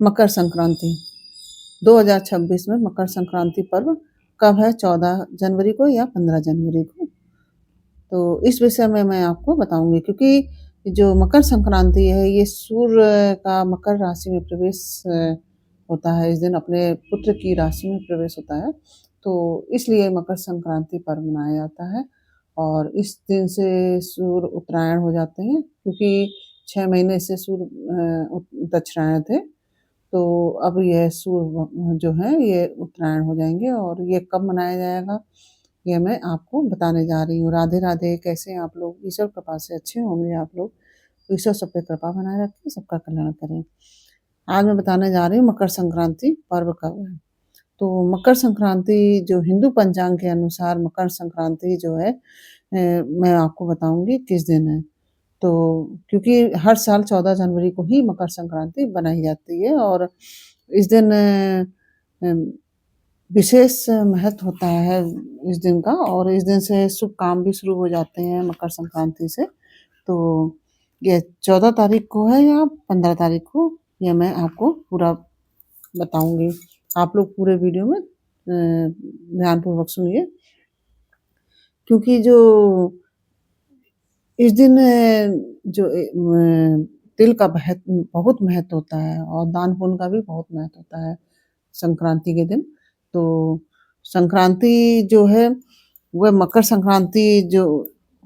मकर संक्रांति 2026 में मकर संक्रांति पर्व कब है? 14 जनवरी को या 15 जनवरी को? तो इस विषय में मैं आपको बताऊँगी, क्योंकि जो मकर संक्रांति है ये सूर्य का मकर राशि में प्रवेश होता है। इस दिन अपने पुत्र की राशि में प्रवेश होता है, तो इसलिए मकर संक्रांति पर्व मनाया जाता है। और इस दिन से सूर्य उत्तरायण हो जाते हैं, क्योंकि 6 महीने से सूर्य दक्षिणायन थे। तो अब यह सूर्य जो है ये उत्तरायण हो जाएँगे, और ये कब मनाया जाएगा ये मैं आपको बताने जा रही हूँ। राधे राधे, कैसे हैं आप लोग? ईश्वर कृपा से अच्छे होंगे आप लोग। ईश्वर सब पे कृपा बनाए रखे, सबका कल्याण करें। आज मैं बताने जा रही हूँ मकर संक्रांति पर्व कब है। तो मकर संक्रांति जो हिंदू पंचांग के अनुसार मकर संक्रांति जो है मैं आपको बताऊँगी किस दिन है। तो क्योंकि हर साल 14 जनवरी को ही मकर संक्रांति बनाई जाती है, और इस दिन विशेष महत्व होता है इस दिन का, और इस दिन से शुभ काम भी शुरू हो जाते हैं मकर संक्रांति से। तो ये 14 तारीख को है या 15 तारीख को, ये मैं आपको पूरा बताऊँगी। आप लोग पूरे वीडियो में ध्यानपूर्वक सुनिए, क्योंकि जो इस दिन जो तिल का बहुत महत्व होता है, और दान पुण्य का भी बहुत महत्व होता है संक्रांति के दिन। तो संक्रांति जो है वह मकर संक्रांति जो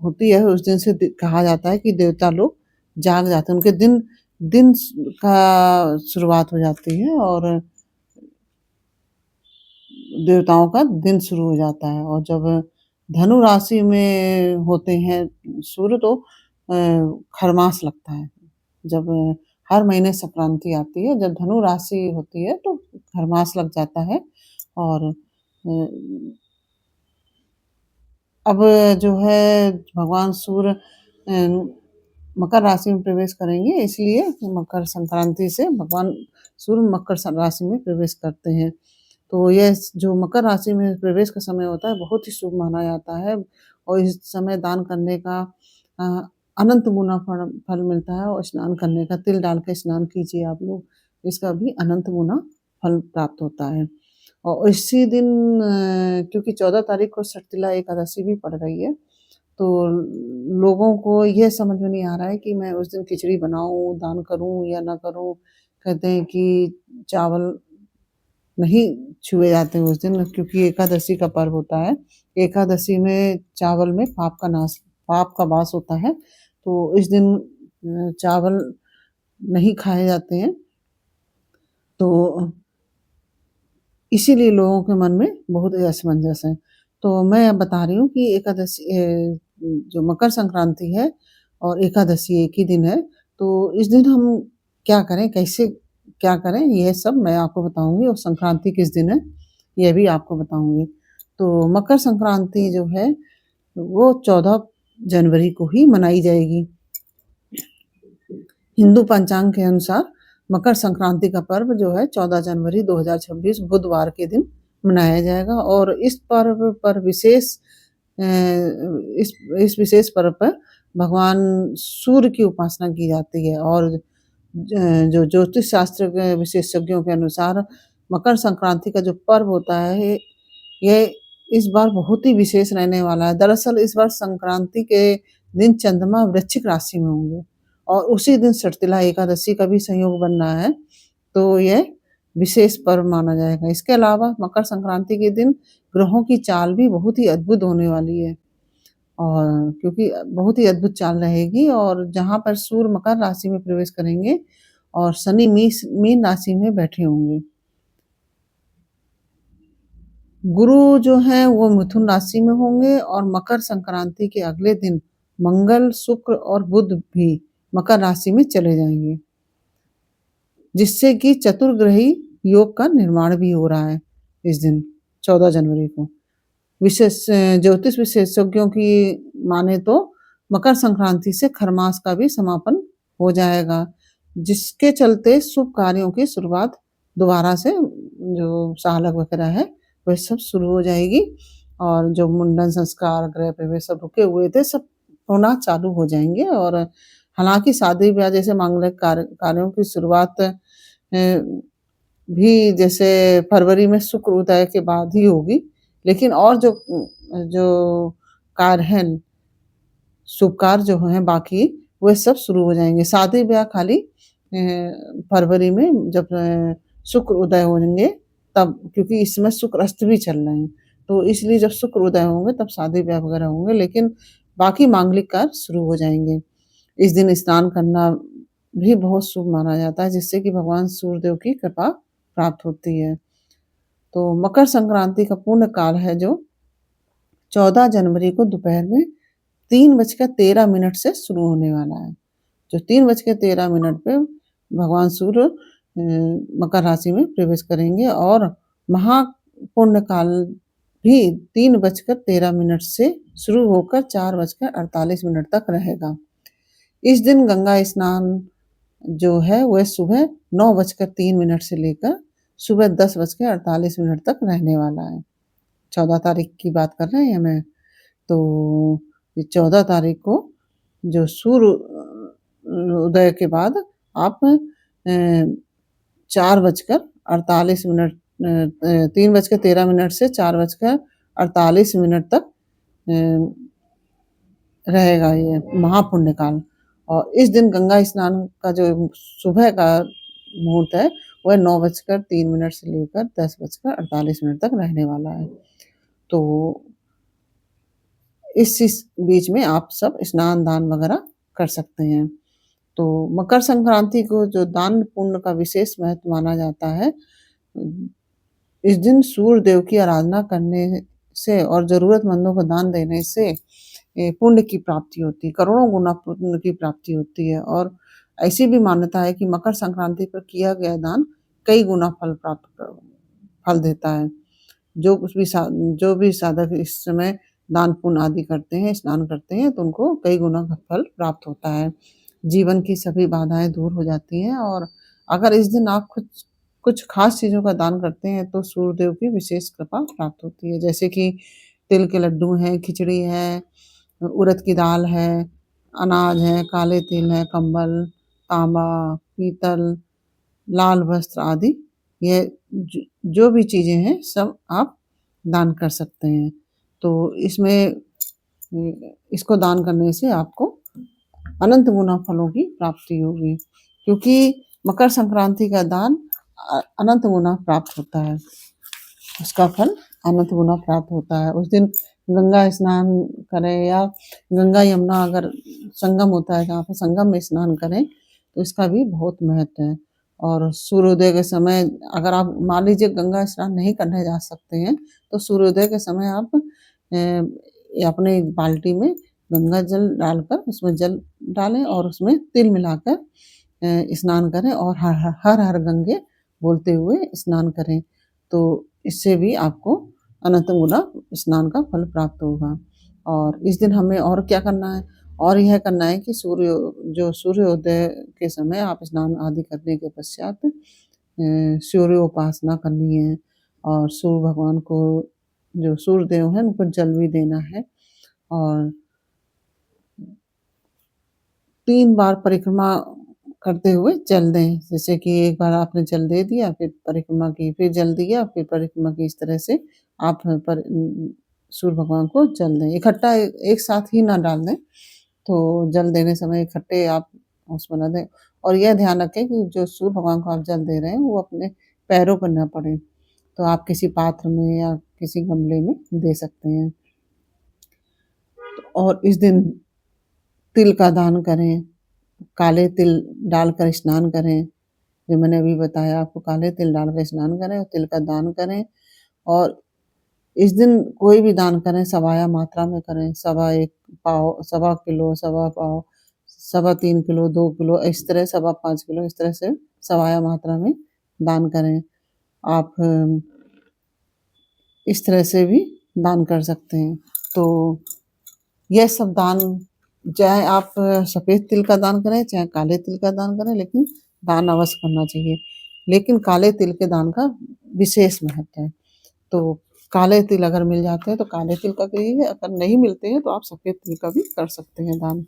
होती है उस दिन से कहा जाता है कि देवता लोग जाग जाते हैं, उनके दिन का शुरुआत हो जाती है, और देवताओं का दिन शुरू हो जाता है। और जब धनु राशि में होते हैं सूर्य, तो खरमास लगता है। जब हर महीने संक्रांति आती है, जब धनु राशि होती है तो खरमास लग जाता है। और अब जो है भगवान सूर्य मकर राशि में प्रवेश करेंगे, इसलिए मकर संक्रांति से भगवान सूर्य मकर राशि में प्रवेश करते हैं। तो यह जो मकर राशि में प्रवेश का समय होता है बहुत ही शुभ माना जाता है, और इस समय दान करने का अनंत गुना फल मिलता है। और स्नान करने का, तिल डाल के स्नान कीजिए आप लोग, इसका भी अनंत गुना फल प्राप्त होता है। और इसी दिन क्योंकि 14 तारीख को षटतिला एकादशी भी पड़ रही है, तो लोगों को यह समझ में नहीं आ रहा है कि मैं उस दिन खिचड़ी बनाऊँ, दान करूँ या ना करूँ। कहते हैं कि चावल नहीं छुए जाते हैं उस दिन, क्योंकि एकादशी का पर्व होता है। एकादशी में चावल में पाप का वास होता है, तो इस दिन चावल नहीं खाए जाते हैं। तो इसीलिए लोगों के मन में बहुत ही असमंजस है। तो मैं अब बता रही हूँ कि एकादशी जो मकर संक्रांति है और एकादशी एक ही दिन है, तो इस दिन हम क्या करें, कैसे क्या करें, ये सब मैं आपको बताऊँगी। और संक्रांति किस दिन है, ये भी आपको बताऊँगी। तो मकर संक्रांति जो है वो 14 जनवरी को ही मनाई जाएगी। हिंदू पंचांग के अनुसार मकर संक्रांति का पर्व जो है 14 जनवरी 2026 बुधवार के दिन मनाया जाएगा, और इस पर्व पर इस विशेष पर्व पर भगवान सूर्य की उपासना की जाती है। और जो ज्योतिष शास्त्र के विशेषज्ञों के अनुसार मकर संक्रांति का जो पर्व होता है ये इस बार बहुत ही विशेष रहने वाला है। दरअसल इस बार संक्रांति के दिन चंद्रमा वृश्चिक राशि में होंगे, और उसी दिन षटतिला एकादशी का भी संयोग बन रहा है, तो यह विशेष पर्व माना जाएगा। इसके अलावा मकर संक्रांति के दिन ग्रहों की चाल भी बहुत ही अद्भुत होने वाली है, और क्योंकि बहुत ही अद्भुत चाल रहेगी। और जहाँ पर सूर्य मकर राशि में प्रवेश करेंगे और शनि मीन राशि में बैठे होंगे। गुरु जो हैं वो मिथुन राशि में होंगे, और मकर संक्रांति के अगले दिन मंगल, शुक्र और बुध भी मकर राशि में चले जाएंगे, जिससे कि चतुर्ग्रही योग का निर्माण भी हो रहा है इस दिन 14 जनवरी को। ज्योतिष विशेषज्ञों की माने तो मकर संक्रांति से खरमास का भी समापन हो जाएगा, जिसके चलते शुभ कार्यों की शुरुआत दोबारा से जो सालक वगैरह है वह सब शुरू हो जाएगी, और जो मुंडन संस्कार, गृह प्रवेश सब रुके हुए थे सब होना चालू हो जाएंगे। और हालांकि शादी ब्याह जैसे मांगलिक कार्यों की शुरुआत भी जैसे फरवरी में शुक्र उदय के बाद ही होगी। लेकिन और जो कार्य हैं, शुभ कार्य जो हैं बाकी, वो सब शुरू हो जाएँगे। शादी-ब्याह खाली फरवरी में जब शुक्र उदय होंगे तब, क्योंकि इस समय शुक्र अस्त भी चल रहे हैं। तो इसलिए जब शुक्र उदय होंगे तब शादी-ब्याह वगैरह होंगे, लेकिन बाकी मांगलिक कार्य शुरू हो जाएँगे। इस दिन स्नान करना भी बहुत शुभ माना जाता है, जिससे कि भगवान सूर्यदेव की कृपा प्राप्त होती है। तो मकर संक्रांति का पूर्ण काल है जो 14 जनवरी को दोपहर में 3:13 से शुरू होने वाला है। जो 3:13 पे भगवान सूर्य मकर राशि में प्रवेश करेंगे और महापुण्य काल भी 3:13 से शुरू होकर 4:48 तक रहेगा। इस दिन गंगा स्नान जो है वह सुबह 9:03 से लेकर सुबह 10:48 तक रहने वाला है। 14 तारीख की बात कर रहे हैं मैं। तो ये 14 तारीख को जो सूर्य उदय के बाद आप 4:48 3:13 से 4:48 तक रहेगा ये महापुण्य काल। और इस दिन गंगा स्नान का जो सुबह का मुहूर्त है, वह 9:03 से लेकर 10:48 तक रहने वाला है। तो इस बीच में आप सब स्नान-दान वगैरह कर सकते हैं। तो मकर संक्रांति को जो दान पुण्य का विशेष महत्व माना जाता है, इस दिन सूर्य देव की आराधना करने से और ज़रूरतमंदों को दान देने से पुण्य की प्राप्ति होती है, करोड़ों गुना पुण्य की प्राप्ति होती है। और ऐसी भी मान्यता है कि मकर संक्रांति पर किया गया दान कई गुना फल देता है। जो भी साधक इस समय दान पुण्य आदि करते हैं, स्नान करते हैं, तो उनको कई गुना का फल प्राप्त होता है। जीवन की सभी बाधाएँ दूर हो जाती हैं और अगर इस दिन आप कुछ ख़ास चीज़ों का दान करते हैं, तो सूर्यदेव की विशेष कृपा प्राप्त होती है। जैसे कि तिल के लड्डू हैं, खिचड़ी है, उड़द की दाल है, अनाज है, काले तिल है, कंबल, तांबा, पीतल, लाल वस्त्र आदि, ये जो भी चीज़ें हैं सब आप दान कर सकते हैं। तो इसको दान करने से आपको अनंत गुना फलों की प्राप्ति होगी, क्योंकि मकर संक्रांति का दान अनंत गुना प्राप्त होता है। उसका फल अनंत गुना प्राप्त होता है। उस दिन गंगा स्नान करें या गंगा यमुना अगर संगम होता है जहाँ पे संगम में स्नान करें, तो इसका भी बहुत महत्व है। और सूर्योदय के समय अगर आप मान लीजिए गंगा स्नान नहीं करने जा सकते हैं, तो सूर्योदय के समय आप अपने बाल्टी में गंगा जल डालकर उसमें जल डालें और उसमें तिल मिलाकर स्नान करें और हर हर गंगे बोलते हुए स्नान करें। तो इससे भी आपको अनंत गुना स्नान का फल प्राप्त होगा। और इस दिन हमें और क्या करना है? और यह करना है कि सूर्योदय के समय आप स्नान आदि करने के पश्चात सूर्योपासना करनी है और सूर्य भगवान को, जो सूर्यदेव हैं, उनको जल भी देना है और 3 बार परिक्रमा करते हुए जल दें। जैसे कि एक बार आपने जल दे दिया, फिर परिक्रमा की, फिर जल दिया, फिर परिक्रमा की, इस तरह से आप सूर्य भगवान को जल दें। इकट्ठा एक साथ ही ना डाल दें, तो जल देने समय इकट्ठे आप उसमें ना दें। और यह ध्यान रखें कि जो सूर्य भगवान को आप जल दे रहे हैं, वो अपने पैरों पर ना पड़े। तो आप किसी पात्र में या किसी गमले में दे सकते हैं। और इस दिन तिल का दान करें, काले तिल डालकर स्नान करें। जो मैंने अभी बताया आपको, काले तिल डालकर स्नान करें और तिल का दान करें। और इस दिन कोई भी दान करें सवाया मात्रा में करें, सवा 1 पाव, सवा किलो, सवा पाव, सवा 3 किलो, 2 किलो, इस तरह सवा 5 किलो, इस तरह से सवाया मात्रा में दान करें। आप इस तरह से भी दान कर सकते हैं। तो यह सब दान, चाहे आप सफ़ेद तिल का दान करें, चाहे काले तिल का दान करें, लेकिन दान अवश्य करना चाहिए। लेकिन काले तिल के दान का विशेष महत्व है। तो काले तिल अगर मिल जाते हैं तो काले तिल का करिए, अगर नहीं मिलते हैं तो आप सफ़ेद तिल का भी कर सकते हैं दान।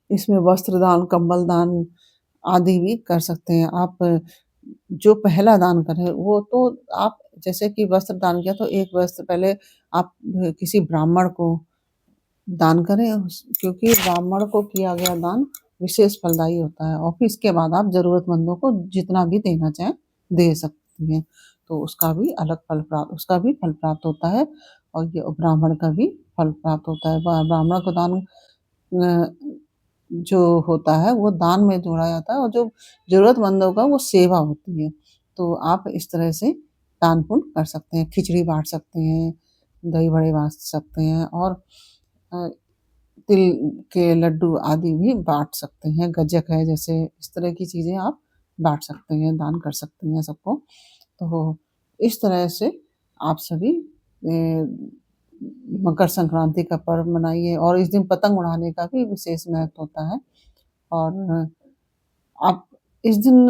इसमें वस्त्र दान, कंबल दान आदि भी कर सकते हैं। आप जो पहला दान करें वो तो आप जैसे कि वस्त्र दान किया तो एक वस्त्र पहले आप किसी ब्राह्मण को दान करें क्योंकि ब्राह्मण को किया गया दान विशेष फलदायी होता है और फिर इसके बाद आप ज़रूरतमंदों को जितना भी देना चाहें दे सकती हैं। तो उसका भी फल प्राप्त होता है और ये ब्राह्मण का भी फल प्राप्त होता है। ब्राह्मण को दान जो होता है वो दान में जोड़ा जाता है और जो ज़रूरतमंदों का वो सेवा होती है। तो आप इस तरह से दान पुण्य कर सकते हैं, खिचड़ी बाँट सकते हैं, दही बड़े बाँट सकते हैं और अ, तिल के लड्डू आदि भी बाँट सकते हैं, गज्जक है जैसे इस तरह की चीज़ें आप बाँट सकते हैं, दान कर सकते हैं सबको। तो इस तरह से आप सभी मकर संक्रांति का पर्व मनाइए और इस दिन पतंग उड़ाने का भी विशेष महत्व होता है और आप इस दिन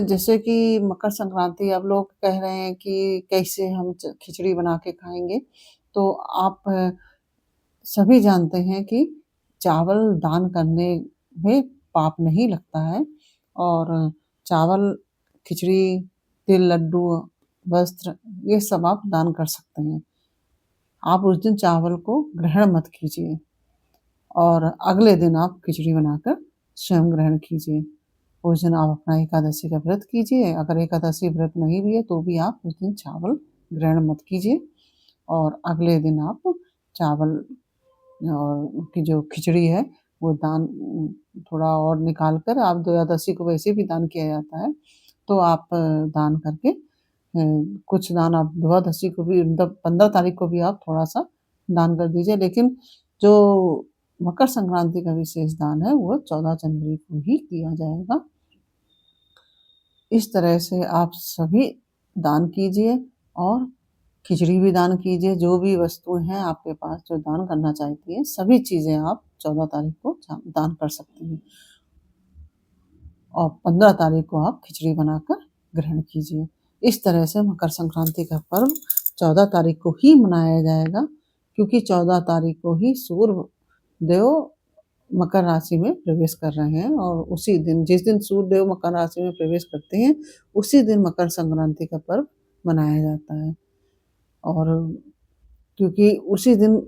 जैसे कि मकर संक्रांति अब लोग कह रहे हैं कि कैसे हम खिचड़ी बना के खाएँगे, तो आप सभी जानते हैं कि चावल दान करने में पाप नहीं लगता है और चावल, खिचड़ी, तिल लड्डू, वस्त्र ये सब आप दान कर सकते हैं। आप उस दिन चावल को ग्रहण मत कीजिए और अगले दिन आप खिचड़ी बनाकर स्वयं ग्रहण कीजिए। उस दिन आप अपना एकादशी का व्रत कीजिए, अगर एकादशी व्रत नहीं भी है तो भी आप उस दिन चावल ग्रहण मत कीजिए और अगले दिन आप चावल और की जो खिचड़ी है वो दान थोड़ा और निकाल कर आप द्वादशी को वैसे भी दान किया जाता है, तो आप दान करके कुछ दान आप द्वादशी को भी मतलब 15 तारीख को भी आप थोड़ा-सा दान कर दीजिए, लेकिन जो मकर संक्रांति का विशेष दान है वो 14 जनवरी को ही किया जाएगा। इस तरह से आप सभी दान कीजिए और खिचड़ी भी दान कीजिए, जो भी वस्तुएँ हैं आपके पास जो दान करना चाहती हैं, सभी चीज़ें आप 14 तारीख को दान कर सकती हैं और 15 तारीख को आप खिचड़ी बनाकर ग्रहण कीजिए। इस तरह से मकर संक्रांति का पर्व 14 तारीख को ही मनाया जाएगा क्योंकि 14 तारीख को ही सूर्य देव मकर राशि में प्रवेश कर रहे हैं और उसी दिन जिस दिन सूर्य देव मकर राशि में प्रवेश करते हैं, उसी दिन मकर संक्रांति का पर्व मनाया जाता है और क्योंकि उसी दिन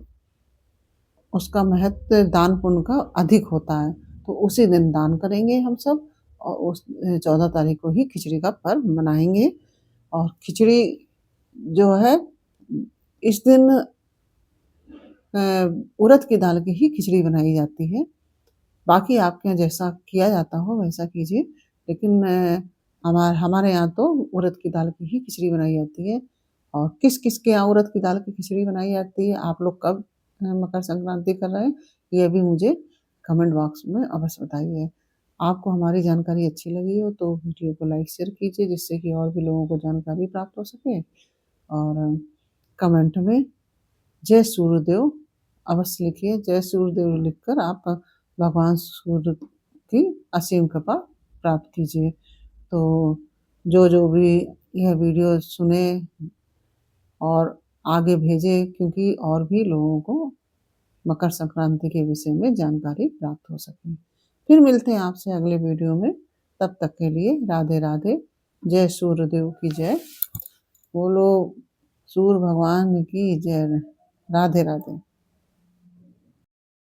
उसका महत्व दान पुण्य का अधिक होता है, तो उसी दिन दान करेंगे हम सब और उस 14 तारीख को ही खिचड़ी का पर्व मनाएँगे और खिचड़ी जो है इस दिन अ, उड़द की दाल की ही खिचड़ी बनाई जाती है। बाकी आपके यहाँ जैसा किया जाता हो वैसा कीजिए, लेकिन हमारे यहाँ तो उड़द की दाल की ही खिचड़ी बनाई जाती है और किस-किस के यहाँ उड़द की दाल की खिचड़ी बनाई जाती है, आप लोग कब मकर संक्रांति कर रहे हैं, ये भी मुझे कमेंट बॉक्स में अवश्य बताइए। आपको हमारी जानकारी अच्छी लगी हो तो वीडियो को लाइक शेयर कीजिए जिससे कि और भी लोगों को जानकारी प्राप्त हो सके और कमेंट में जय सूर्यदेव अवश्य लिखिए। जय सूर्यदेव लिखकर आप भगवान सूर्य की असीम कृपा प्राप्त कीजिए। तो जो भी यह वीडियो सुने और आगे भेजें क्योंकि और भी लोगों को मकर संक्रांति के विषय में जानकारी प्राप्त हो सके। फिर मिलते हैं आपसे अगले वीडियो में, तब तक के लिए राधे राधे। जय सूर्यदेव की जय। बोलो सूर्य भगवान की जय। राधे राधे।